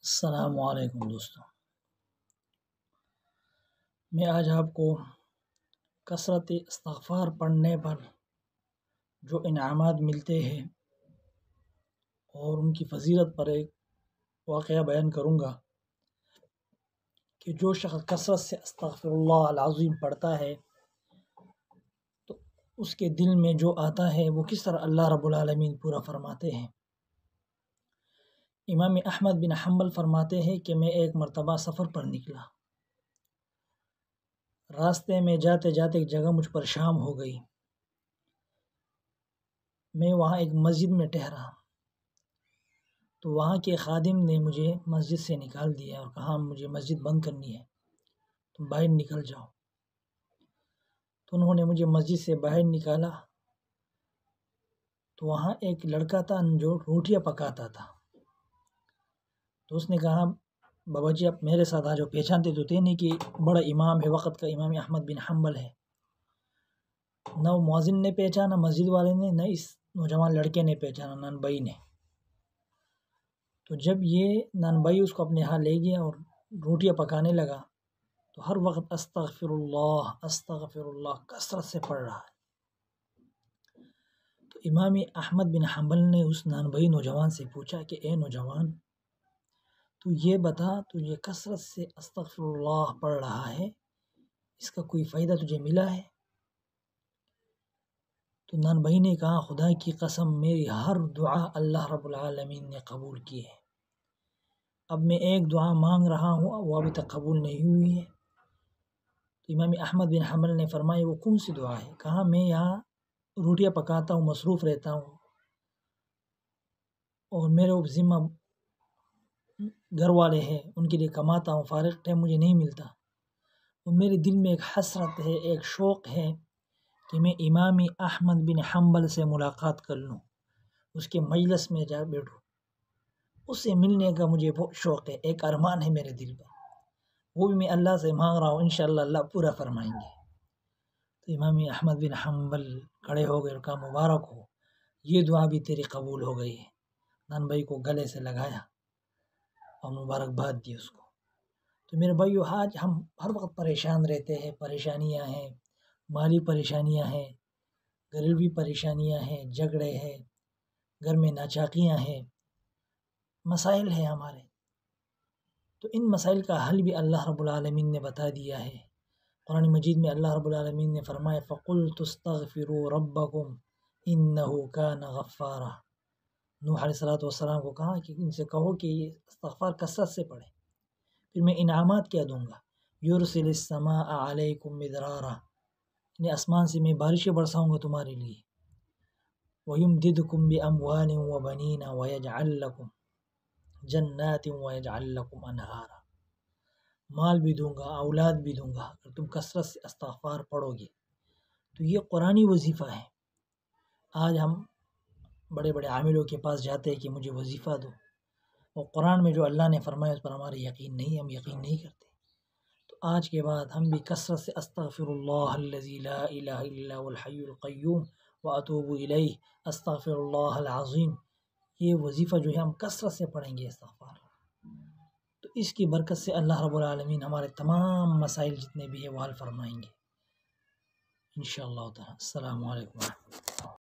السلام علیکم دوستوں، میں آج آپ کو کثرت استغفار پڑھنے پر جو انعامات ملتے ہیں اور ان کی فضیلت پر ایک واقعہ بیان کروں گا کہ جو شخص کثرت سے استغفر اللہ العظیم پڑھتا ہے تو اس کے دل میں جو آتا ہے وہ کس طرح اللہ رب العالمین پورا فرماتے ہیں۔ امام احمد بن حنبل فرماتے ہیں کہ میں ایک مرتبہ سفر پر نکلا، راستے میں جاتے جاتے ایک جگہ مجھ پر شام ہو گئی، میں وہاں ایک مسجد میں ٹھہرا تو وہاں کے خادم نے مجھے مسجد سے نکال دیا اور کہا مجھے مسجد بند کرنی ہے، تم باہر نکل جاؤ۔ تو انہوں نے مجھے مسجد سے باہر نکالا تو وہاں ایک لڑکا تھا جو روٹیاں پکاتا تھا، تو اس نے کہا بابا جی آپ میرے ساتھ آ جاؤ، پہچانتے تو تھے نہیں کہ بڑا امام ہے وقت کا، امام احمد بن حنبل ہے۔ نہ وہ مؤذن نے پہچانا مسجد والے نے، نہ اس نوجوان لڑکے نے پہچانا نان بھائی نے۔ تو جب یہ نان بھائی اس کو اپنے ہاں لے گیا اور روٹیاں پکانے لگا تو ہر وقت استغفر اللہ کثرت سے پڑھ رہا ہے۔ تو امام احمد بن حنبل نے اس نان بھائی نوجوان سے پوچھا کہ اے نوجوان تو یہ بتا، تو یہ کثرت سے استغفر اللہ پڑھ رہا ہے، اس کا کوئی فائدہ تجھے ملا ہے؟ تو نان بھائی نے کہا خدا کی قسم میری ہر دعا اللہ رب العالمین نے قبول کی ہے، اب میں ایک دعا مانگ رہا ہوں وہ ابھی تک قبول نہیں ہوئی ہے۔ تو امام احمد بن حنبل نے فرمایا وہ کون سی دعا ہے؟ کہا میں یہاں روٹیاں پکاتا ہوں، مصروف رہتا ہوں اور میرے ذمہ گھر والے ہیں، ان کے لیے کماتا ہوں، فارغ ٹائم مجھے نہیں ملتا، اور میرے دل میں ایک حسرت ہے، ایک شوق ہے کہ میں امام احمد بن حنبل سے ملاقات کر لوں، اس کے مجلس میں جا بیٹھوں، اس سے ملنے کا مجھے بہت شوق ہے، ایک ارمان ہے میرے دل پر، وہ بھی میں اللہ سے مانگ رہا ہوں، انشاءاللہ اللہ پورا فرمائیں گے۔ تو امام احمد بن حنبل کھڑے ہو گئے اور کہا مبارک ہو، یہ دعا بھی تیری قبول ہو گئی ہے۔ نان بھائی کو گلے سے لگایا اور مبارکباد دی اس کو۔ تو میرے بھائیو آج ہم ہر وقت پریشان رہتے ہیں، پریشانیاں ہیں، مالی پریشانیاں ہیں، گھریلوی پریشانیاں ہیں، جھگڑے ہیں، گھر میں ناچاکیاں ہیں، مسائل ہیں ہمارے، تو ان مسائل کا حل بھی اللہ رب العالمین نے بتا دیا ہے۔ قرآن مجید میں اللہ رب العالمین نے فرمایا فَقُلْتُ اسْتَغْفِرُوا رَبَّكُمْ إِنَّهُ كَانَ غَفَّارًا۔ نوح علیہ السلام کو کہا کہ ان سے کہو کہ یہ استغفار کثرت سے پڑھیں، پھر میں انعامات کیا دوں گا، یُرْسِلِ السَّمَاءَ عَلَيْكُمْ مِدْرَارًا، یعنی آسمان سے میں بارشیں برساؤں گا تمہارے لیے، وَيُمْدِدْكُمْ بِأَمْوَالٍ وَبَنِينَ وَيَجْعَلْ لَكُمْ جَنَّاتٍ وَيَجْعَلْ لَكُمْ أَنْهَارًا، مال بھی دوں گا، اولاد بھی دوں گا اگر تم کثرت سے استغفار پڑھو گے۔ تو یہ قرآنی وظیفہ ہے۔ آج ہم بڑے بڑے عاملوں کے پاس جاتے ہیں کہ مجھے وظیفہ دو، اور قرآن میں جو اللہ نے فرمایا اس پر ہمارا یقین نہیں، ہم یقین نہیں کرتے۔ تو آج کے بعد ہم بھی کثرت سے استغفر اللہ الذی لا الہ الا هو الحی القیوم واتوب الیہ، استغفر اللہ العظیم، یہ وظیفہ جو ہے ہم کثرت سے پڑھیں گے استغفار، تو اس کی برکت سے اللہ رب العالمین ہمارے تمام مسائل جتنے بھی ہیں وہ حل فرمائیں گے انشاءاللہ تعالی۔ السلام علیکم ورحمۃ اللہ۔